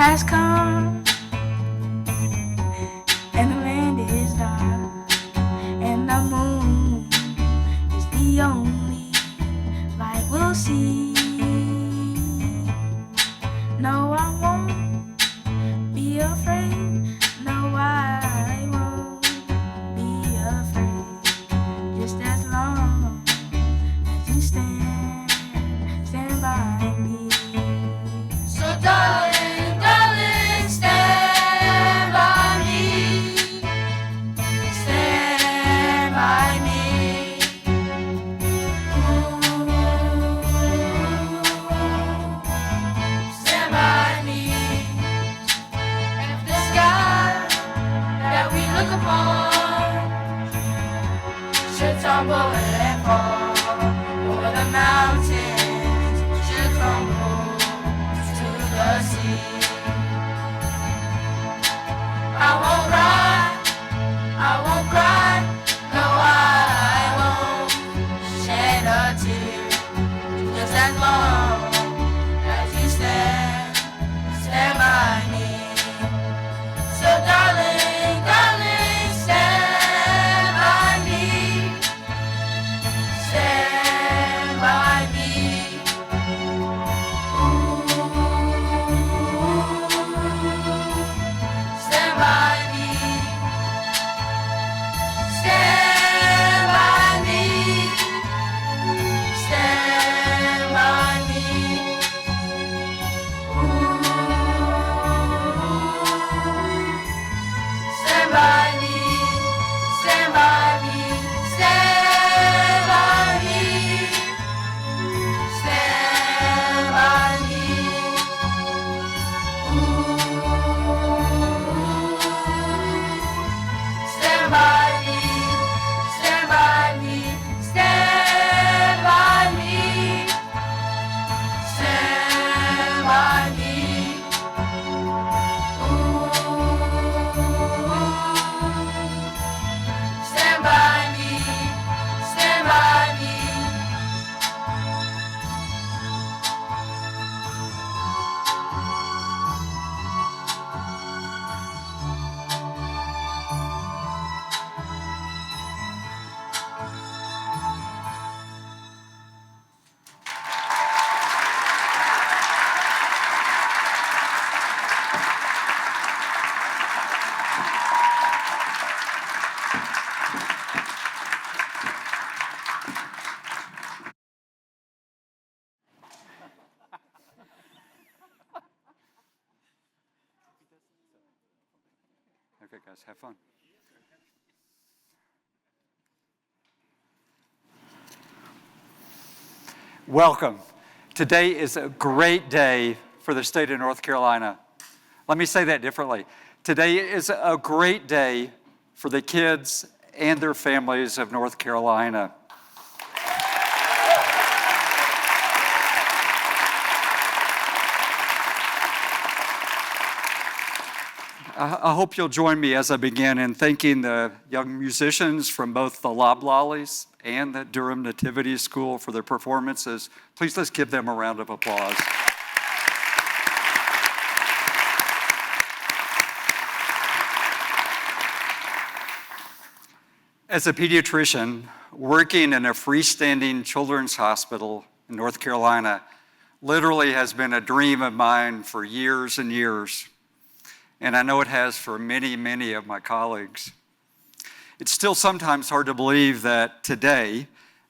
has come, and the land is dark, and the moon is the only light we'll see. No, I won't be afraid. No, I won't be afraid. Just as long as you stand by me. So darling, darling, stand by me. Stand by me. Ooh, stand by me. And if the sky that we look upon should tumble and fall over the mountains, should crumble to the sea, I won't cry, I won't cry, no, I won't shed a tear, just as long as you stand by me. So darling, darling, stand by me, stand by me. Ooh, Okay, guys, have fun. Welcome. Today is a great day for the state of North Carolina. Let me say that differently. Today is a great day for the kids and their families of North Carolina. I hope you'll join me as I begin in thanking the young musicians from both the Loblollies and the Durham Nativity School for their performances. Please let's give them a round of applause. As a pediatrician working in a freestanding children's hospital in North Carolina literally has been a dream of mine for years and years. And I know it has for many, many of my colleagues. It's still sometimes hard to believe that today,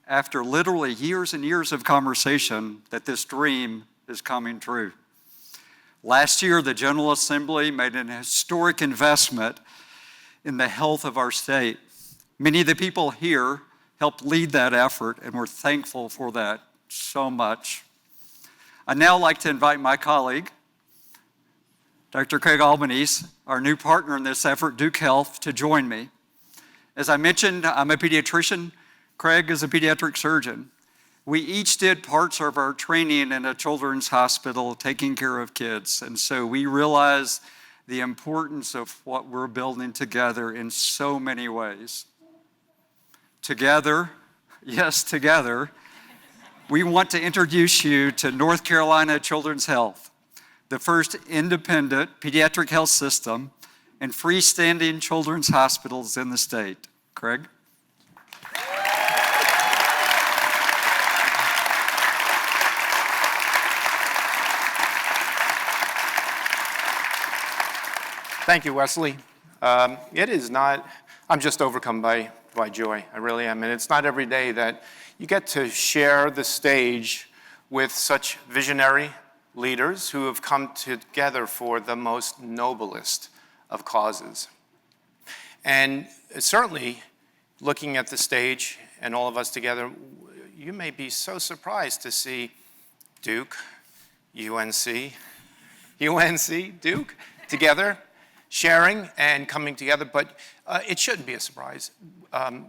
after literally years and years of conversation, that this dream is coming true. Last year, the General Assembly made an historic investment in the health of our state. Many of the people here helped lead that effort, and we're thankful for that so much. I'd now like to invite my colleague, Dr. Craig Albanese, our new partner in this effort, Duke Health, to join me. As I mentioned, I'm a pediatrician. Craig is a pediatric surgeon. We each did parts of our training in a children's hospital taking care of kids, and so we realize the importance of what we're building together in so many ways. Together, yes, together, we want to introduce you to North Carolina Children's Health, the first independent pediatric health system and freestanding children's hospitals in the state. Craig? Thank you, Wesley. It is not, I'm just overcome by joy. I really am. And it's not every day that you get to share the stage with such visionary leaders who have come together for the most noblest of causes. And certainly, looking at the stage and all of us together, you may be so surprised to see Duke, UNC, Duke, together, sharing and coming together, but it shouldn't be a surprise.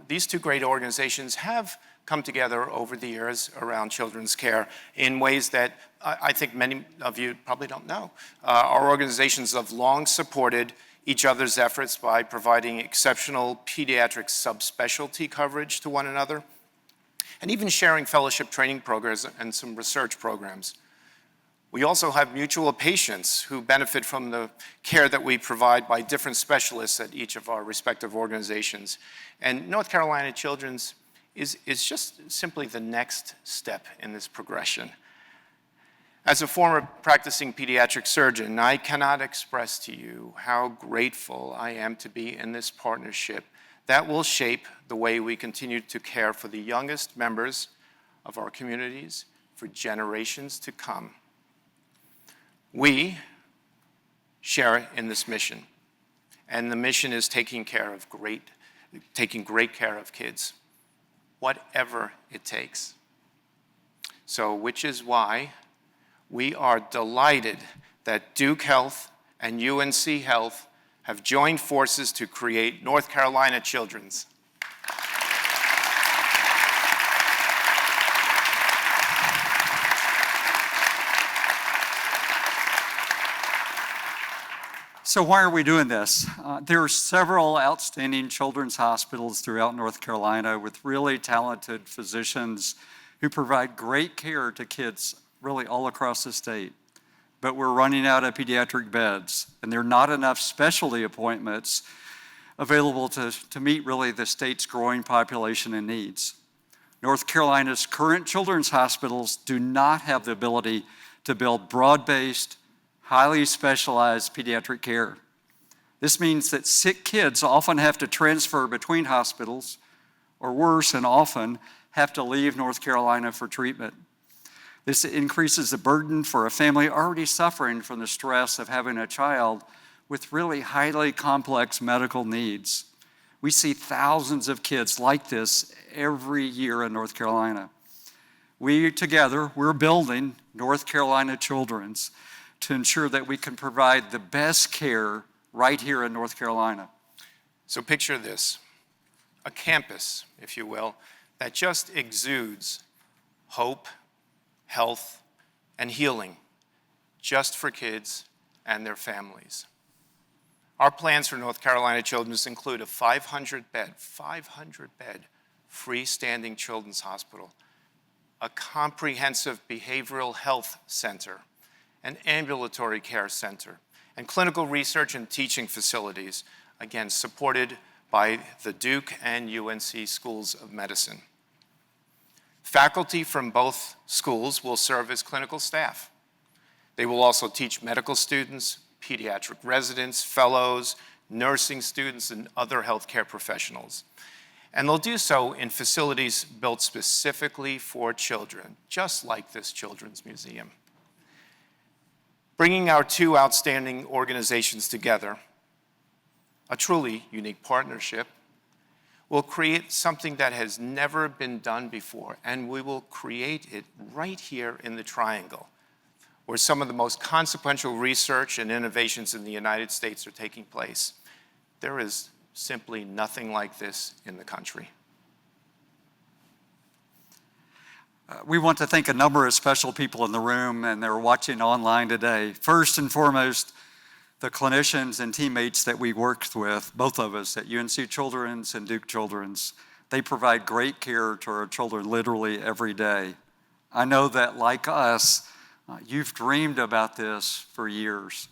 These two great organizations have come together over the years around children's care in ways that I think many of you probably don't know. Our organizations have long supported each other's efforts by providing exceptional pediatric subspecialty coverage to one another, and even sharing fellowship training programs and some research programs. We also have mutual patients who benefit from the care that we provide by different specialists at each of our respective organizations. And North Carolina Children's is just simply the next step in this progression. As a former practicing pediatric surgeon, I cannot express to you how grateful I am to be in this partnership that will shape the way we continue to care for the youngest members of our communities for generations to come. We share in this mission, and the mission is taking great care of kids, whatever it takes. So, which is why we are delighted that Duke Health and UNC Health have joined forces to create North Carolina Children's. So why are we doing this? There are several outstanding children's hospitals throughout North Carolina with really talented physicians who provide great care to kids really all across the state. But we're running out of pediatric beds, and there are not enough specialty appointments available to meet really the state's growing population and needs. North Carolina's current children's hospitals do not have the ability to build broad-based, highly specialized pediatric care. This means that sick kids often have to transfer between hospitals, or worse, and often have to leave North Carolina for treatment. This increases the burden for a family already suffering from the stress of having a child with really highly complex medical needs. We see thousands of kids like this every year in North Carolina. We're building North Carolina Children's to ensure that we can provide the best care right here in North Carolina. So picture this, a campus, if you will, that just exudes hope, health, and healing just for kids and their families. Our plans for North Carolina Children's include a 500-bed freestanding children's hospital, a comprehensive behavioral health center, an ambulatory care center, and clinical research and teaching facilities, again, supported by the Duke and UNC Schools of Medicine. Faculty from both schools will serve as clinical staff. They will also teach medical students, pediatric residents, fellows, nursing students, and other healthcare professionals. And they'll do so in facilities built specifically for children, just like this Children's Museum. Bringing our two outstanding organizations together, a truly unique partnership, will create something that has never been done before, and we will create it right here in the Triangle, where some of the most consequential research and innovations in the United States are taking place. There is simply nothing like this in the country. We want to thank a number of special people in the room and they're watching online today. First and foremost, the clinicians and teammates that we worked with, both of us at UNC Children's and Duke Children's. They provide great care to our children literally every day. I know that like us, you've dreamed about this for years.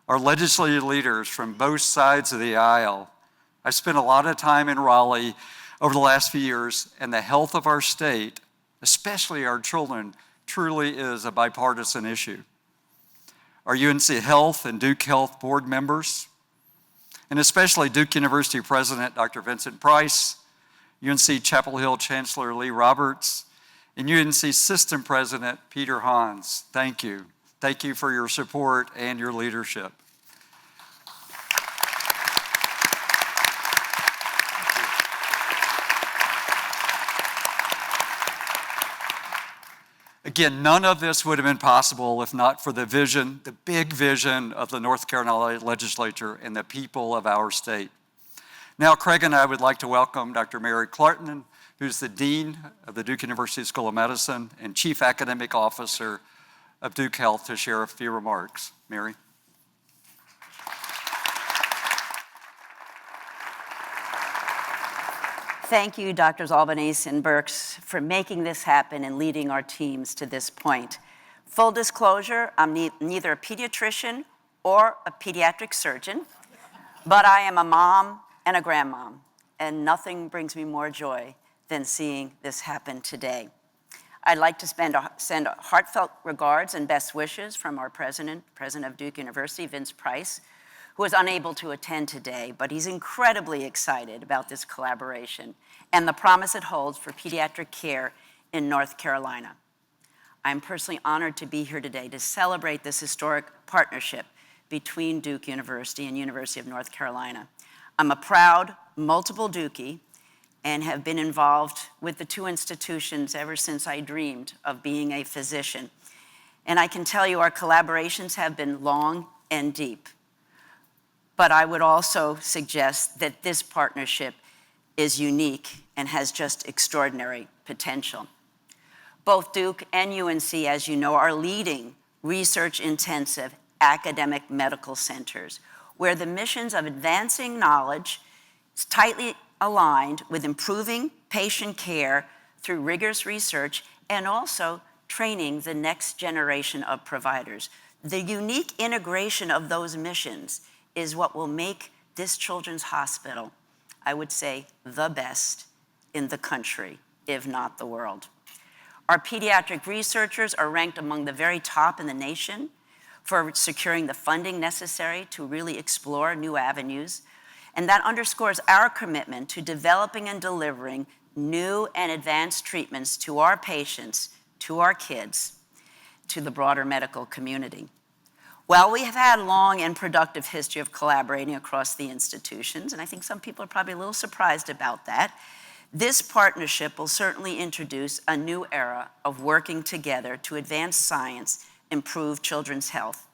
Our legislative leaders from both sides of the aisle. I spent a lot of time in Raleigh over the last few years, and the health of our state, especially our children, truly is a bipartisan issue. Our UNC Health and Duke Health board members, and especially Duke University President Dr. Vincent Price, UNC Chapel Hill Chancellor Lee Roberts, and UNC System President Peter Hans. Thank you. Thank you for your support and your leadership. Again, none of this would have been possible if not for the vision, the big vision of the North Carolina legislature and the people of our state. Now, Craig and I would like to welcome Dr. Mary Klotman, who's the Dean of the Duke University School of Medicine and Chief Academic Officer of Duke Health, to share a few remarks. Mary. Thank you, Drs. Albanese and Burks, for making this happen and leading our teams to this point. Full disclosure, I'm neither a pediatrician or a pediatric surgeon, but I am a mom and a grandmom, and nothing brings me more joy than seeing this happen today. I'd like to send heartfelt regards and best wishes from our president of Duke University, Vince Price, who is unable to attend today, but he's incredibly excited about this collaboration and the promise it holds for pediatric care in North Carolina. I'm personally honored to be here today to celebrate this historic partnership between Duke University and University of North Carolina. I'm a proud multiple Dookie and have been involved with the two institutions ever since I dreamed of being a physician. And I can tell you our collaborations have been long and deep. But I would also suggest that this partnership is unique and has just extraordinary potential. Both Duke and UNC, as you know, are leading research-intensive academic medical centers where the missions of advancing knowledge is tightly aligned with improving patient care through rigorous research and also training the next generation of providers. The unique integration of those missions is what will make this children's hospital, I would say, the best in the country, if not the world. Our pediatric researchers are ranked among the very top in the nation for securing the funding necessary to really explore new avenues. And that underscores our commitment to developing and delivering new and advanced treatments to our patients, to our kids, to the broader medical community. Well, we have had a long and productive history of collaborating across the institutions, and I think some people are probably a little surprised about that. This partnership will certainly introduce a new era of working together to advance science, improve children's health,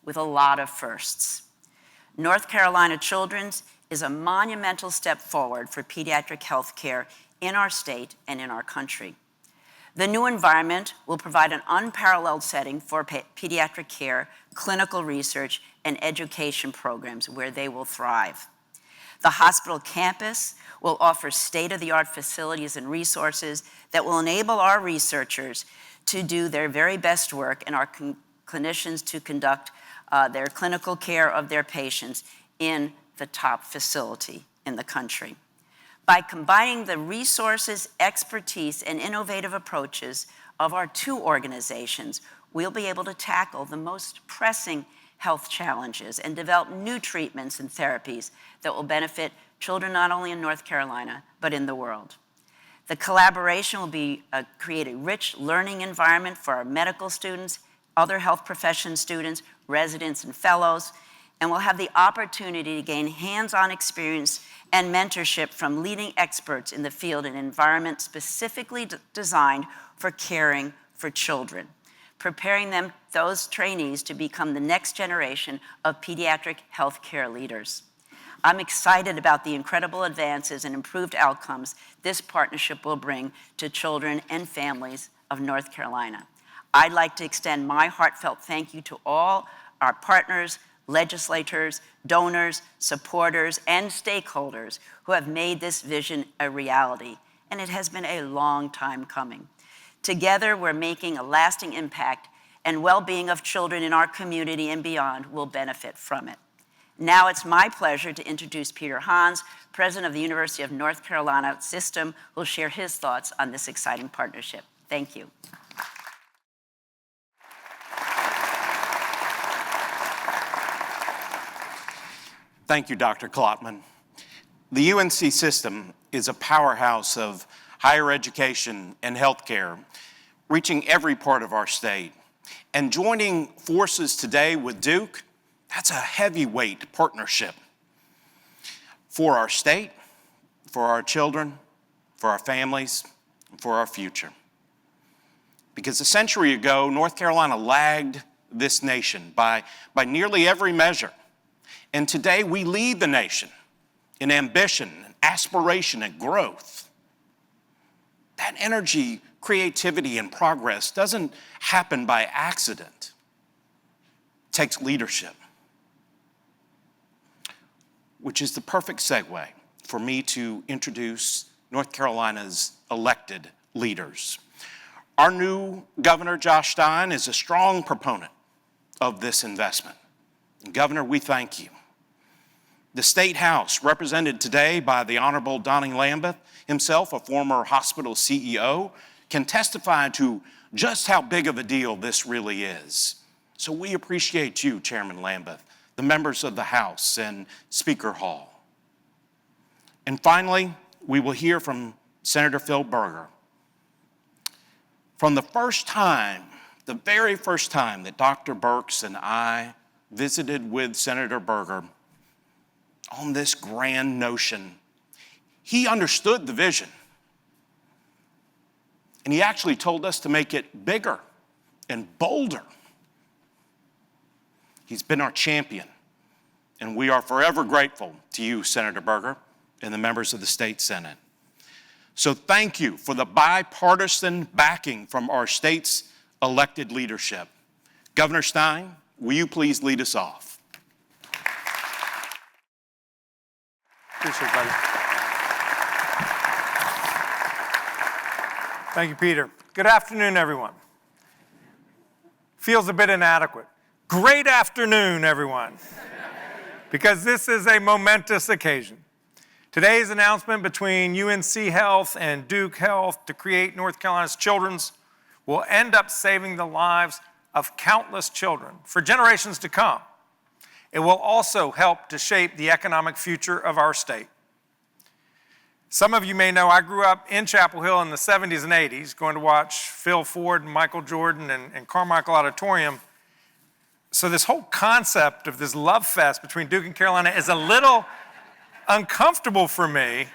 with a lot of firsts. North Carolina Children's is a monumental step forward for pediatric health care in our state and in our country. The new environment will provide an unparalleled setting for pediatric care, clinical research, and education programs where they will thrive. The hospital campus will offer state-of-the-art facilities and resources that will enable our researchers to do their very best work and our clinicians to conduct their clinical care of their patients in the top facility in the country. By combining the resources, expertise, and innovative approaches of our two organizations, we'll be able to tackle the most pressing health challenges and develop new treatments and therapies that will benefit children not only in North Carolina, but in the world. The collaboration will create a rich learning environment for our medical students, other health profession students, residents, and fellows, and we'll have the opportunity to gain hands-on experience and mentorship from leading experts in the field and environment specifically designed for caring for children, preparing them, those trainees, to become the next generation of pediatric healthcare leaders. I'm excited about the incredible advances and improved outcomes this partnership will bring to children and families of North Carolina. I'd like to extend my heartfelt thank you to all our partners, legislators, donors, supporters, and stakeholders who have made this vision a reality, and it has been a long time coming. Together, we're making a lasting impact, and well-being of children in our community and beyond will benefit from it. Now it's my pleasure to introduce Peter Hans, President of the University of North Carolina System, who will share his thoughts on this exciting partnership. Thank you. Thank you, Dr. Klotman. The UNC system is a powerhouse of higher education and healthcare, reaching every part of our state. And joining forces today with Duke, that's a heavyweight partnership for our state, for our children, for our families, and for our future. Because a century ago, North Carolina lagged this nation by nearly every measure. And today we lead the nation in ambition, aspiration, and growth. That energy, creativity, and progress doesn't happen by accident. It takes leadership, which is the perfect segue for me to introduce North Carolina's elected leaders. Our new Governor, Josh Stein, is a strong proponent of this investment. And Governor, we thank you. The State House, represented today by the Honorable Donny Lambeth, himself a former hospital CEO, can testify to just how big of a deal this really is. So we appreciate you, Chairman Lambeth, the members of the House, and Speaker Hall. And finally, we will hear from Senator Phil Berger. From the very first time that Dr. Burks and I visited with Senator Berger on this grand notion, he understood the vision. And he actually told us to make it bigger and bolder. He's been our champion, and we are forever grateful to you, Senator Berger, and the members of the State Senate. So thank you for the bipartisan backing from our state's elected leadership. Governor Stein, will you please lead us off? Appreciate it, buddy. Thank you, Peter. Good afternoon, everyone. Feels a bit inadequate. Great afternoon, everyone, because this is a momentous occasion. Today's announcement between UNC Health and Duke Health to create North Carolina's Children's will end up saving the lives of countless children for generations to come. It will also help to shape the economic future of our state. Some of you may know I grew up in Chapel Hill in the 70s and 80s, going to watch Phil Ford and Michael Jordan and Carmichael Auditorium. So this whole concept of this love fest between Duke and Carolina is a little uncomfortable for me,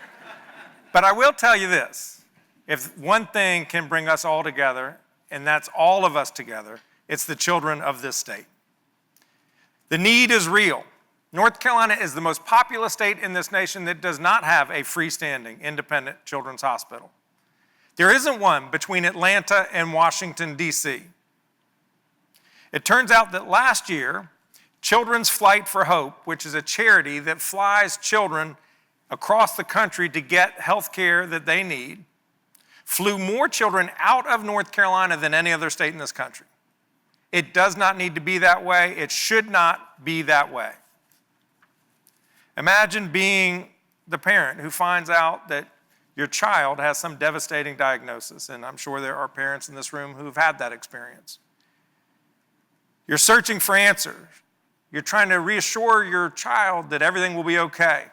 but I will tell you this. If one thing can bring us all together, and that's all of us together, it's the children of this state. The need is real. North Carolina is the most populous state in this nation that does not have a freestanding, independent children's hospital. There isn't one between Atlanta and Washington, D.C. It turns out that last year, Children's Flight for Hope, which is a charity that flies children across the country to get health care that they need, flew more children out of North Carolina than any other state in this country. It does not need to be that way. It should not be that way. Imagine being the parent who finds out that your child has some devastating diagnosis, and I'm sure there are parents in this room who've had that experience. You're searching for answers. You're trying to reassure your child that everything will be okay.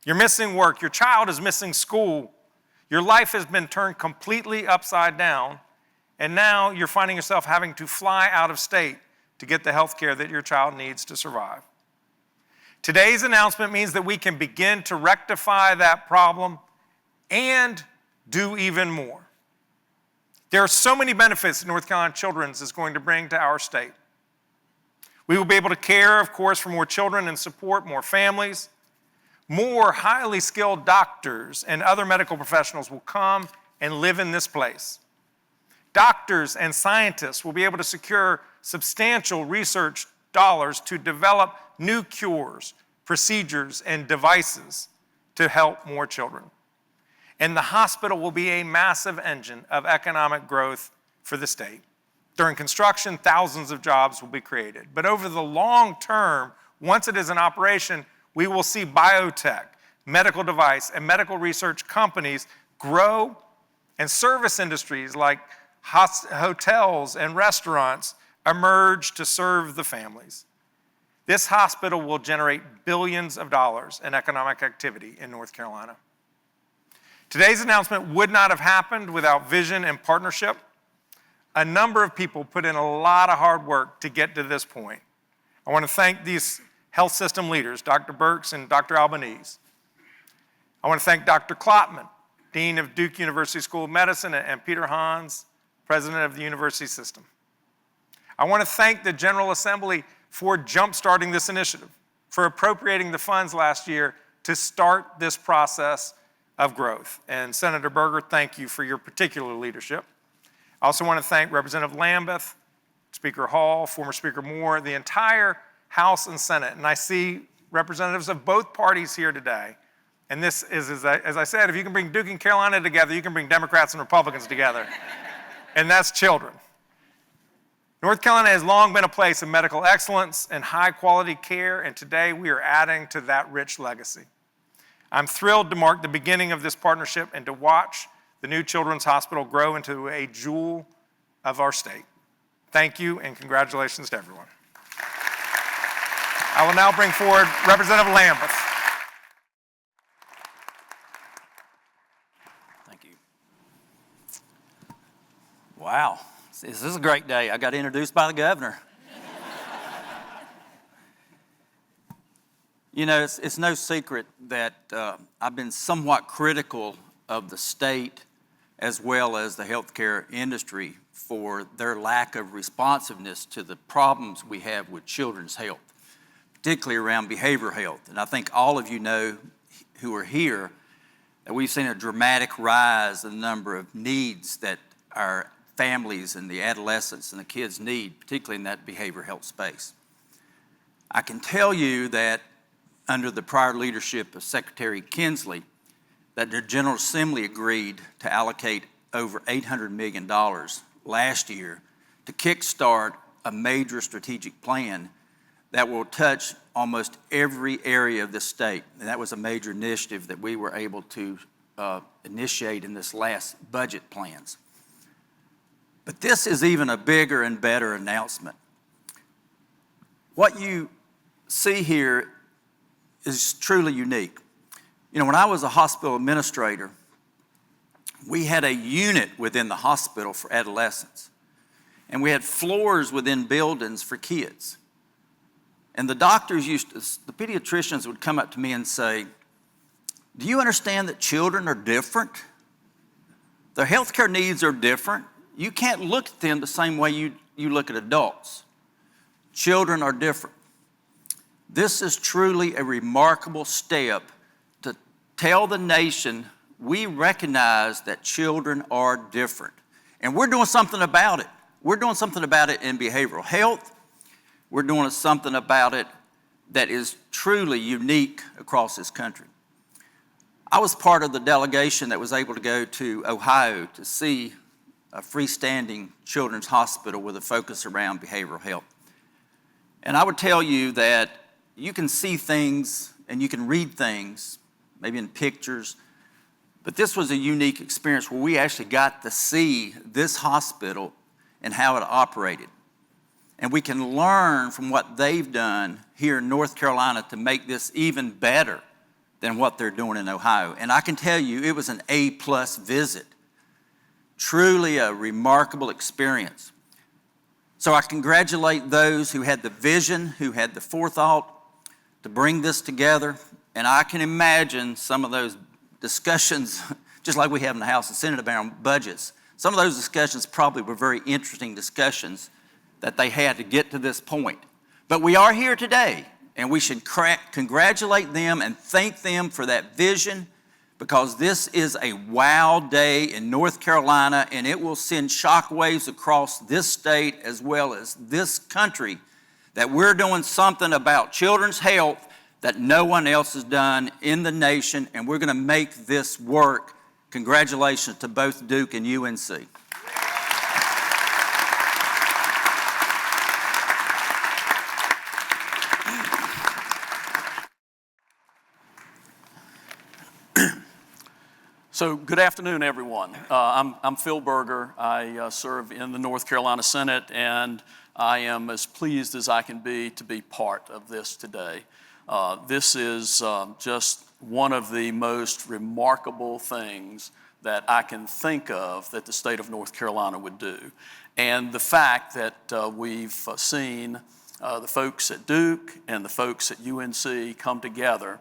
You're missing work. Your child is missing school. Your life has been turned completely upside down, and now you're finding yourself having to fly out of state to get the health care that your child needs to survive. Today's announcement means that we can begin to rectify that problem and do even more. There are so many benefits that North Carolina Children's is going to bring to our state. We will be able to care, of course, for more children and support more families. More highly skilled doctors and other medical professionals will come and live in this place. Doctors and scientists will be able to secure substantial research dollars to develop new cures, procedures, and devices to help more children. And the hospital will be a massive engine of economic growth for the state. During construction, thousands of jobs will be created. But over the long term, once it is in operation, we will see biotech, medical device, and medical research companies grow, and service industries like hotels and restaurants emerge to serve the families. This hospital will generate billions of dollars in economic activity in North Carolina. Today's announcement would not have happened without vision and partnership. A number of people put in a lot of hard work to get to this point. I want to thank these health system leaders, Dr. Burks and Dr. Albanese. I want to thank Dr. Klotman, Dean of Duke University School of Medicine, and Peter Hans, President of the university system. I want to thank the General Assembly for jump-starting this initiative, for appropriating the funds last year to start this process of growth. And Senator Berger, thank you for your particular leadership. I also want to thank Representative Lambeth, Speaker Hall, former Speaker Moore, the entire House and Senate. And I see representatives of both parties here today. And this is, as I said, if you can bring Duke and Carolina together, you can bring Democrats and Republicans together. And that's children. North Carolina has long been a place of medical excellence and high-quality care, and today we are adding to that rich legacy. I'm thrilled to mark the beginning of this partnership and to watch the new Children's Hospital grow into a jewel of our state. Thank you, and congratulations to everyone. I will now bring forward Representative Lambeth. Thank you. Wow, this is a great day. I got introduced by the governor. You know, it's no secret that I've been somewhat critical of the state as well as the healthcare industry for their lack of responsiveness to the problems we have with children's health, particularly around behavioral health. And I think all of you know who are here that we've seen a dramatic rise in the number of needs that our families and the adolescents and the kids need, particularly in that behavioral health space. I can tell you that under the prior leadership of Secretary Kinsley, that the General Assembly agreed to allocate over $800 million last year to kickstart a major strategic plan that will touch almost every area of the state. And that was a major initiative that we were able to initiate in this last budget plans. But this is even a bigger and better announcement. What you see here is truly unique. You know, when I was a hospital administrator, we had a unit within the hospital for adolescents, and we had floors within buildings for kids. And the doctors the pediatricians would come up to me and say, do you understand that children are different? Their healthcare needs are different. You can't look at them the same way you look at adults. Children are different. This is truly a remarkable step to tell the nation we recognize that children are different. And we're doing something about it. We're doing something about it in behavioral health. We're doing something about it that is truly unique across this country. I was part of the delegation that was able to go to Ohio to see a freestanding children's hospital with a focus around behavioral health. And I would tell you that you can see things and you can read things, maybe in pictures, but this was a unique experience where we actually got to see this hospital and how it operated. And we can learn from what they've done here in North Carolina to make this even better than what they're doing in Ohio. And I can tell you, it was an A+ visit. Truly a remarkable experience. So I congratulate those who had the vision, who had the forethought to bring this together. And I can imagine some of those discussions, just like we have in the House and Senate about budgets, some of those discussions probably were very interesting discussions that they had to get to this point. But we are here today, and we should congratulate them and thank them for that vision, because this is a wow day in North Carolina, and it will send shockwaves across this state as well as this country that we're doing something about children's health that no one else has done in the nation, and we're going to make this work. Congratulations to both Duke and UNC. So good afternoon, everyone. I'm Phil Berger. I serve in the North Carolina Senate, and I am as pleased as I can be to be part of this today. This is just one of the most remarkable things that I can think of that the state of North Carolina would do. And the fact that we've seen the folks at Duke and the folks at UNC come together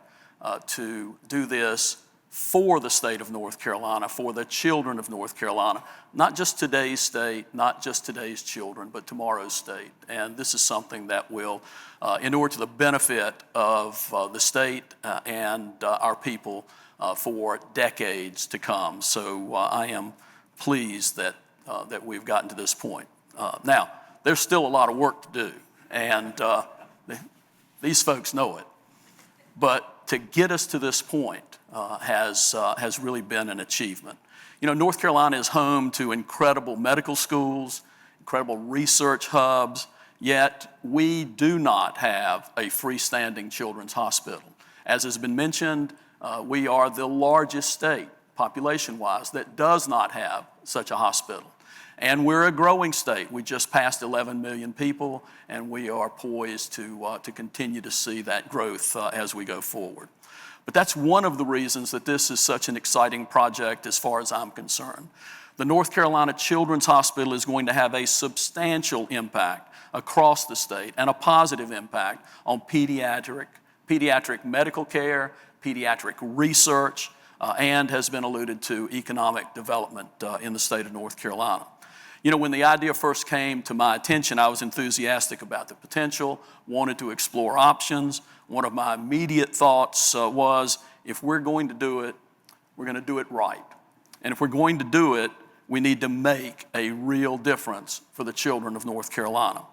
to do this for the state of North Carolina, for the children of North Carolina, not just today's state, not just today's children, but tomorrow's state. And this is something that will inure to the benefit of the state and our people for decades to come. So I am pleased that we've gotten to this point. Now, there's still a lot of work to do, and these folks know it. But to get us to this point has really been an achievement. You know, North Carolina is home to incredible medical schools, incredible research hubs, yet we do not have a freestanding children's hospital. As has been mentioned, we are the largest state, population-wise, that does not have such a hospital. And we're a growing state. We just passed 11 million people, and we are poised to continue to see that growth as we go forward. But that's one of the reasons that this is such an exciting project as far as I'm concerned. The North Carolina Children's Hospital is going to have a substantial impact across the state and a positive impact on pediatric medical care, pediatric research, and has been alluded to economic development in the state of North Carolina. You know, when the idea first came to my attention, I was enthusiastic about the potential, wanted to explore options. One of my immediate thoughts was, if we're going to do it, we're going to do it right. And if we're going to do it, we need to make a real difference for the children of North Carolina.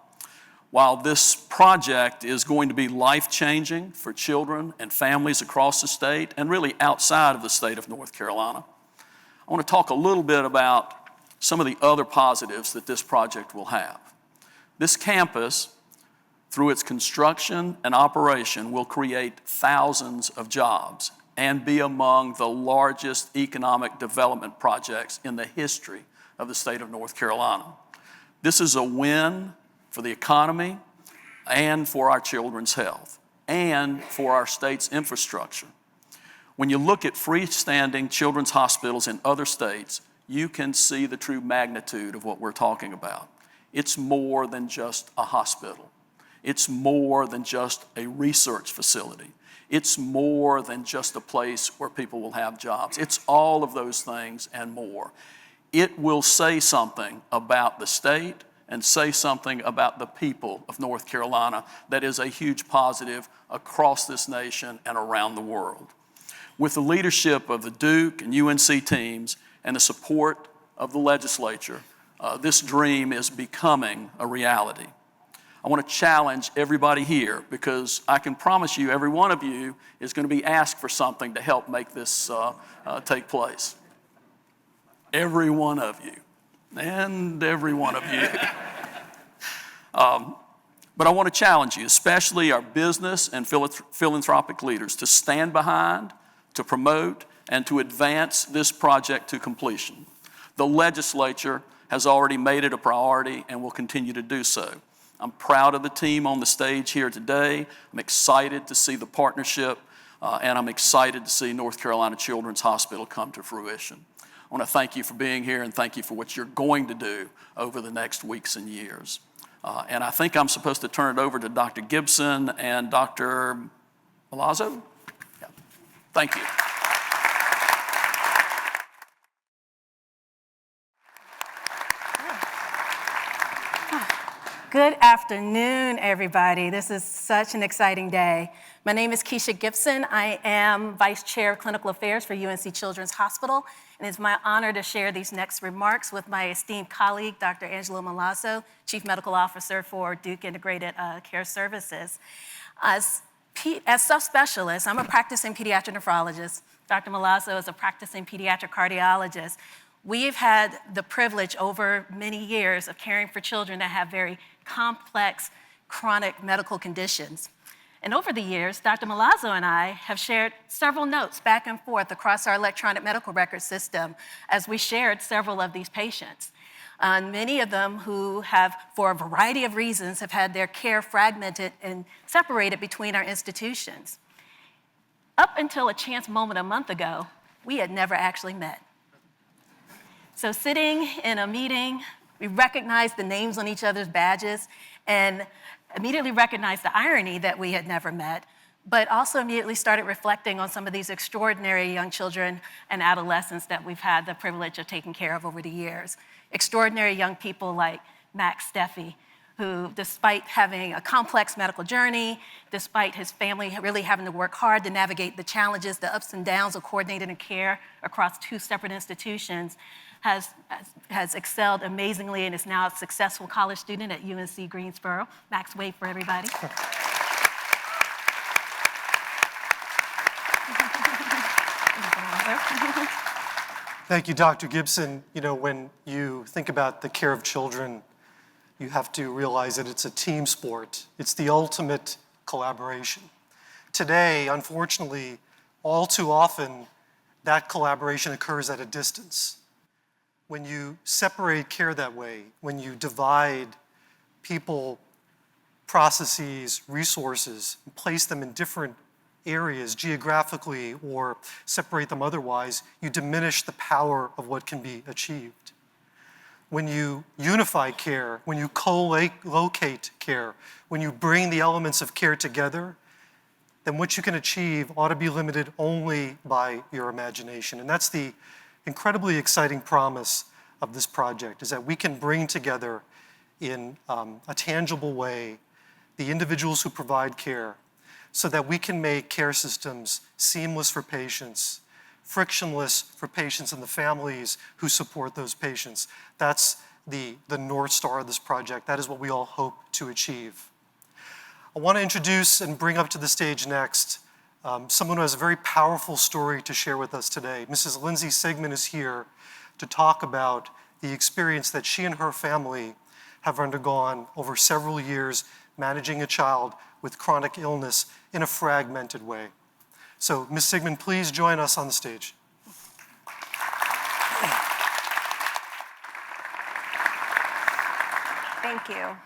While this project is going to be life-changing for children and families across the state and really outside of the state of North Carolina, I want to talk a little bit about some of the other positives that this project will have. This campus, through its construction and operation, will create thousands of jobs and be among the largest economic development projects in the history of the state of North Carolina. This is a win for the economy and for our children's health and for our state's infrastructure. When you look at freestanding children's hospitals in other states, you can see the true magnitude of what we're talking about. It's more than just a hospital. It's more than just a research facility. It's more than just a place where people will have jobs. It's all of those things and more. It will say something about the state and say something about the people of North Carolina that is a huge positive across this nation and around the world. With the leadership of the Duke and UNC teams and the support of the legislature, this dream is becoming a reality. I want to challenge everybody here because I can promise you every one of you is going to be asked for something to help make this take place. Every one of you, and every one of you. But I want to challenge you, especially our business and philanthropic leaders, to stand behind, to promote, and to advance this project to completion. The legislature has already made it a priority and will continue to do so. I'm proud of the team on the stage here today. I'm excited to see the partnership, and I'm excited to see North Carolina Children's Hospital come to fruition. I want to thank you for being here and thank you for what you're going to do over the next weeks and years. And I think I'm supposed to turn it over to Dr. Gibson and Dr. Malazzo. Yeah. Thank you. Good afternoon, everybody. This is such an exciting day. My name is Keisha Gibson. I am Vice Chair of Clinical Affairs for UNC Children's Hospital, and it's my honor to share these next remarks with my esteemed colleague, Dr. Angelo Malazzo, Chief Medical Officer for Duke Integrated Care Services. As subspecialists, I'm a practicing pediatric nephrologist. Dr. Malazzo is a practicing pediatric cardiologist. We've had the privilege over many years of caring for children that have very complex chronic medical conditions. And over the years, Dr. Malazzo and I have shared several notes back and forth across our electronic medical record system as we shared several of these patients. Many of them who have, for a variety of reasons, have had their care fragmented and separated between our institutions. Up until a chance moment a month ago, we had never actually met. So sitting in a meeting, we recognized the names on each other's badges and immediately recognized the irony that we had never met, but also immediately started reflecting on some of these extraordinary young children and adolescents that we've had the privilege of taking care of over the years. Extraordinary young people like Max Steffi, who, despite having a complex medical journey, despite his family really having to work hard to navigate the challenges, the ups and downs of coordinating care across 2 separate institutions, has excelled amazingly and is now a successful college student at UNC Greensboro. Max, wave for everybody. Thank you, Dr. Gibson. You know, when you think about the care of children, you have to realize that it's a team sport. It's the ultimate collaboration. Today, unfortunately, all too often, that collaboration occurs at a distance. When you separate care that way, when you divide people, processes, resources, and place them in different areas geographically or separate them otherwise, you diminish the power of what can be achieved. When you unify care, when you co-locate care, when you bring the elements of care together, then what you can achieve ought to be limited only by your imagination. And that's the incredibly exciting promise of this project, is that we can bring together in a tangible way the individuals who provide care so that we can make care systems seamless for patients, frictionless for patients and the families who support those patients. That's the North Star of this project. That is what we all hope to achieve. I want to introduce and bring up to the stage next someone who has a very powerful story to share with us today. Mrs. Lindsay Sigmund is here to talk about the experience that she and her family have undergone over several years managing a child with chronic illness in a fragmented way. So, Ms. Sigmund, please join us on the stage. Thank you.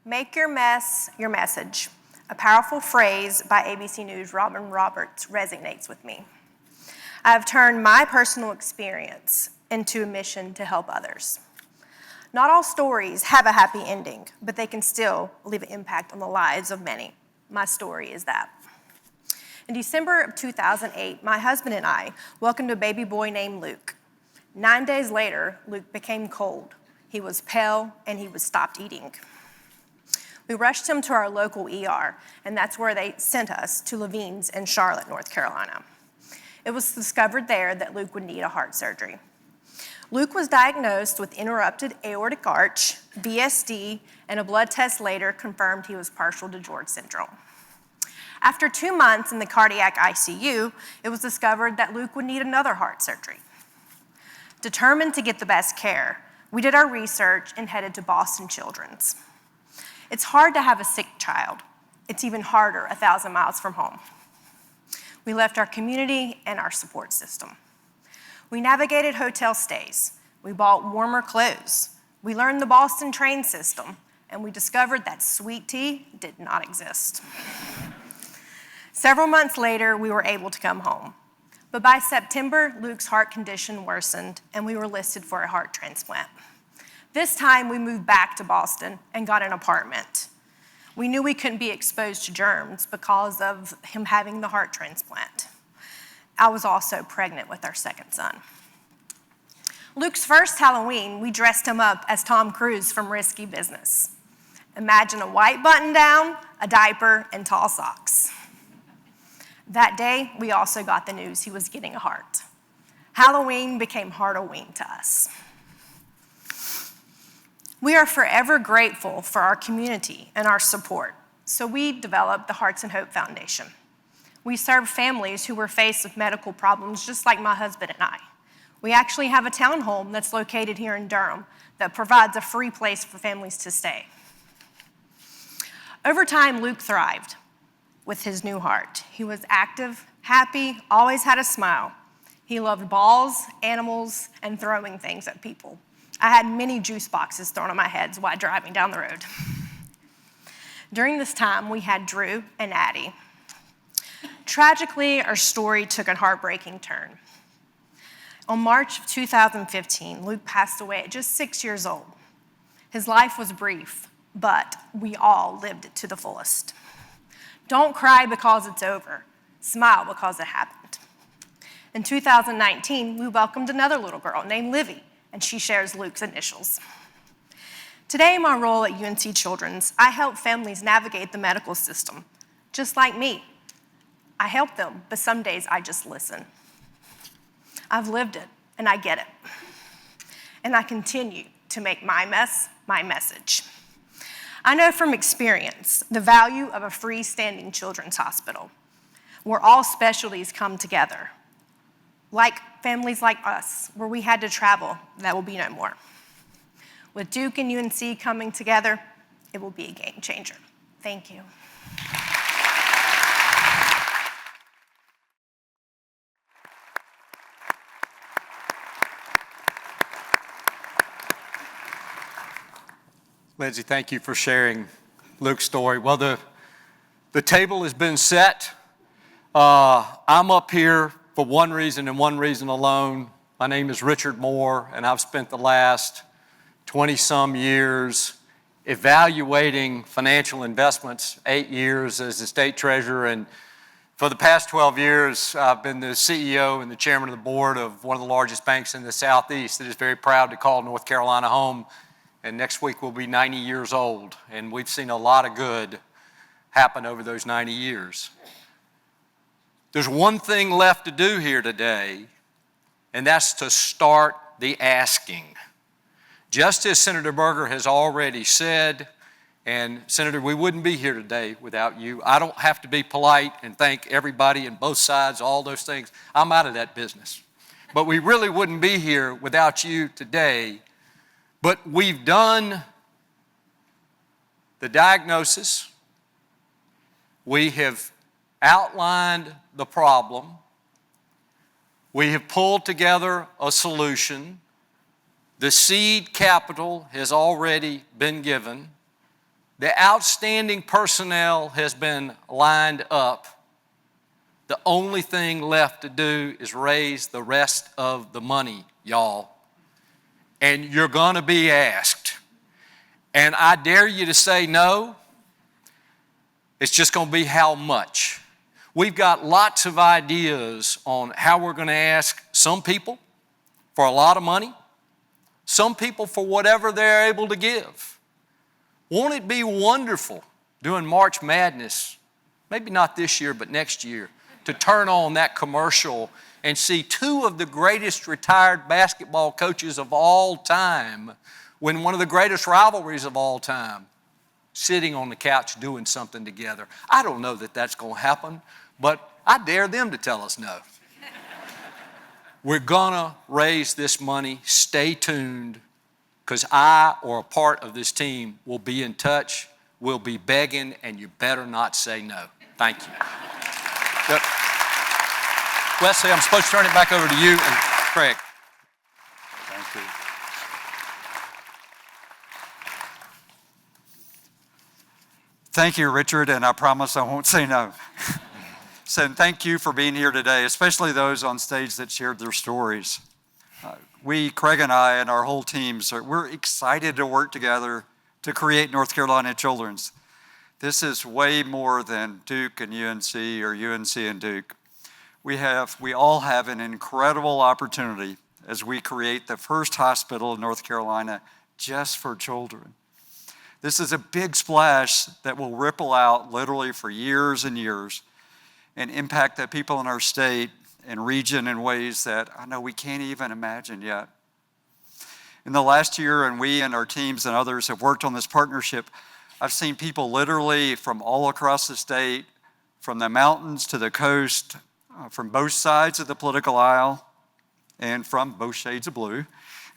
Make your mess your message. A powerful phrase by ABC News' Robin Roberts resonates with me. I've turned my personal experience into a mission to help others. Not all stories have a happy ending, but they can still leave an impact on the lives of many. My story is that. In December of 2008, my husband and I welcomed a baby boy named Luke. 9 days later, Luke became cold. He was pale and he stopped eating. We rushed him to our local ER, and that's where they sent us to Levine's in Charlotte, North Carolina. It was discovered there that Luke would need a heart surgery. Luke was diagnosed with interrupted aortic arch, VSD, and a blood test later confirmed he was partial DiGeorge syndrome. After 2 months in the cardiac ICU, it was discovered that Luke would need another heart surgery. Determined to get the best care, we did our research and headed to Boston Children's. It's hard to have a sick child. It's even harder 1,000 miles from home. We left our community and our support system. We navigated hotel stays. We bought warmer clothes. We learned the Boston train system, and we discovered that sweet tea did not exist. Several months later, we were able to come home. But by September, Luke's heart condition worsened, and we were listed for a heart transplant. This time, we moved back to Boston and got an apartment. We knew we couldn't be exposed to germs because of him having the heart transplant. I was also pregnant with our second son. Luke's first Halloween, we dressed him up as Tom Cruise from Risky Business. Imagine a white button-down, a diaper, and tall socks. That day, we also got the news he was getting a heart. Halloween became Heartoween to us. We are forever grateful for our community and our support, so we developed the Hearts and Hope Foundation. We serve families who were faced with medical problems just like my husband and I. We actually have a townhome that's located here in Durham that provides a free place for families to stay. Over time, Luke thrived with his new heart. He was active, happy, always had a smile. He loved balls, animals, and throwing things at people. I had many juice boxes thrown on my head while driving down the road. During this time, we had Drew and Addie. Tragically, our story took a heartbreaking turn. On March of 2015, Luke passed away at just 6 years old. His life was brief, but we all lived it to the fullest. Don't cry because it's over. Smile because it happened. In 2019, we welcomed another little girl named Livy, and she shares Luke's initials. Today, in my role at UNC Children's, I help families navigate the medical system, just like me. I help them, but some days I just listen. I've lived it, and I get it. And I continue to make my mess my message. I know from experience the value of a freestanding children's hospital, where all specialties come together. Like families like us, where we had to travel, that will be no more. With Duke and UNC coming together, it will be a game changer. Thank you. Lindsay, thank you for sharing Luke's story. Well, the table has been set. I'm up here for one reason and one reason alone. My name is Richard Moore, and I've spent the last 20-some years evaluating financial investments, 8 years as the state treasurer, and for the past 12 years, I've been the CEO and the chairman of the board of one of the largest banks in the Southeast that is very proud to call North Carolina home. And next week we'll be 90 years old, and we've seen a lot of good happen over those 90 years. There's one thing left to do here today, and that's to start the asking. Just as Senator Berger has already said, and Senator, we wouldn't be here today without you. I don't have to be polite and thank everybody in both sides, all those things. I'm out of that business. But we really wouldn't be here without you today. But we've done the diagnosis. We have outlined the problem. We have pulled together a solution. The seed capital has already been given. The outstanding personnel has been lined up. The only thing left to do is raise the rest of the money, y'all. and you're going to be asked. And I dare you to say no. It's just going to be how much. We've got lots of ideas on how we're going to ask some people for a lot of money, some people for whatever they're able to give. Won't it be wonderful doing March Madness, maybe not this year, but next year, to turn on that commercial and see two of the greatest retired basketball coaches of all time win one of the greatest rivalries of all time, sitting on the couch doing something together. I don't know that that's going to happen, but I dare them to tell us no. We're going to raise this money. Stay tuned, because I or a part of this team will be in touch. We'll be begging, and you better not say no. Thank you. Yep. Wesley, I'm supposed to turn it back over to you and Craig. Thank you. Thank you, Richard, and I promise I won't say no. So thank you for being here today, especially those on stage that shared their stories. Craig and I and our whole team, we're excited to work together to create North Carolina Children's. This is way more than Duke and UNC or UNC and Duke. We all have an incredible opportunity as we create the first hospital in North Carolina just for children. This is a big splash that will ripple out literally for years and years and impact the people in our state and region in ways that I know we can't even imagine yet. In the last year, and we and our teams and others have worked on this partnership, I've seen people literally from all across the state, from the mountains to the coast, from both sides of the political aisle, and from both shades of blue.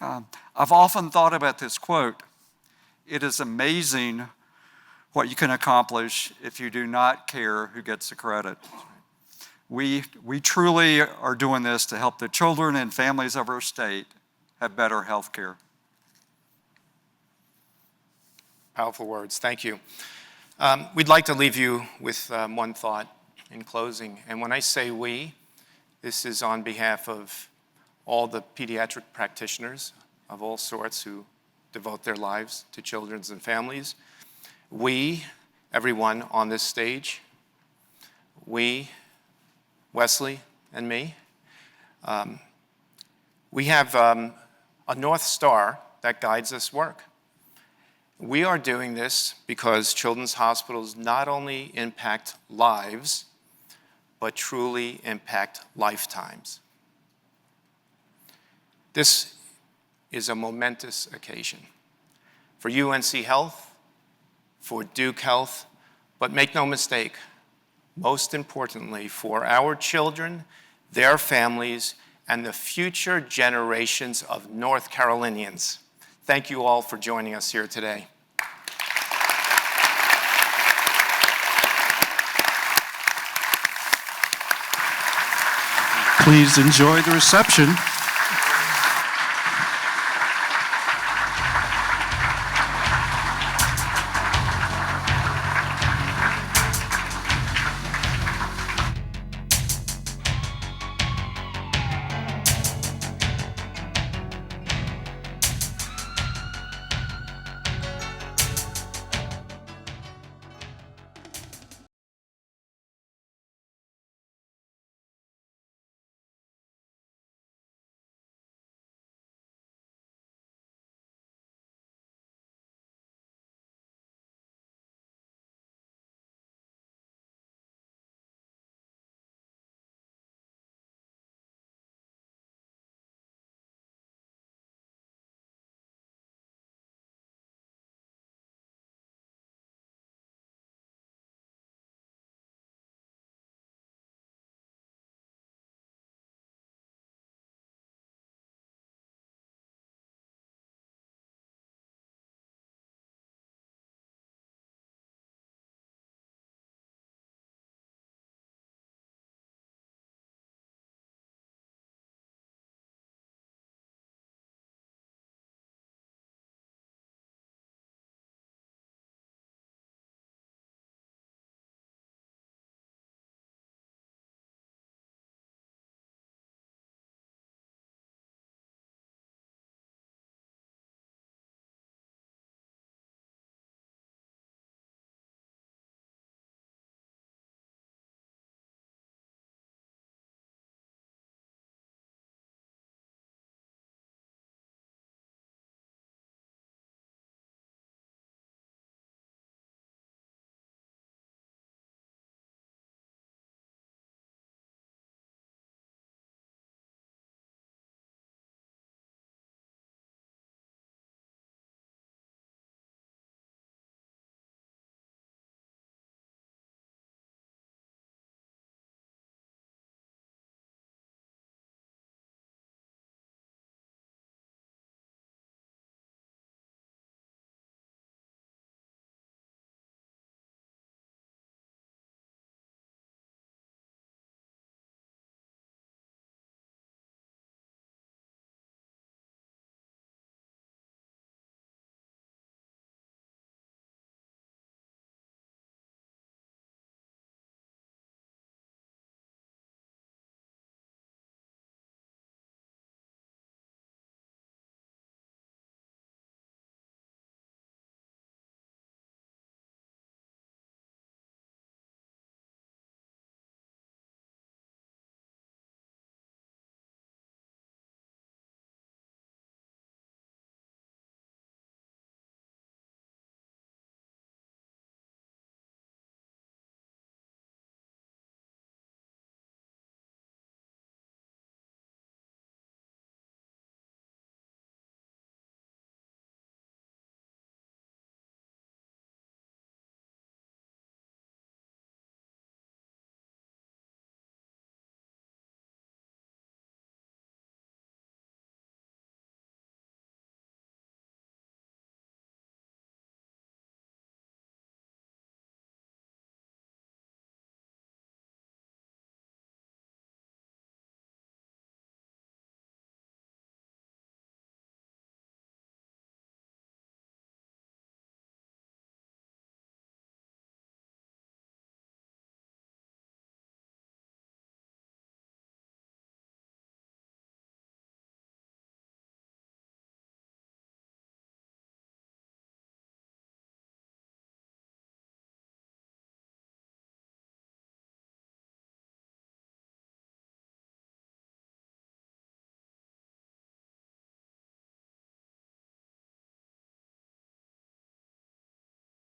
I've often thought about this quote: "It is amazing what you can accomplish if you do not care who gets the credit." We truly are doing this to help the children and families of our state have better health care. Powerful words. Thank you. We'd like to leave you with one thought in closing. And when I say we, this is on behalf of all the pediatric practitioners of all sorts who devote their lives to children and families. We, everyone on this stage, we, Wesley and me, we have a North Star that guides this work. We are doing this because children's hospitals not only impact lives, but truly impact lifetimes. This is a momentous occasion for UNC Health, for Duke Health, but make no mistake, most importantly, for our children, their families, and the future generations of North Carolinians. Thank you all for joining us here today. Please enjoy the reception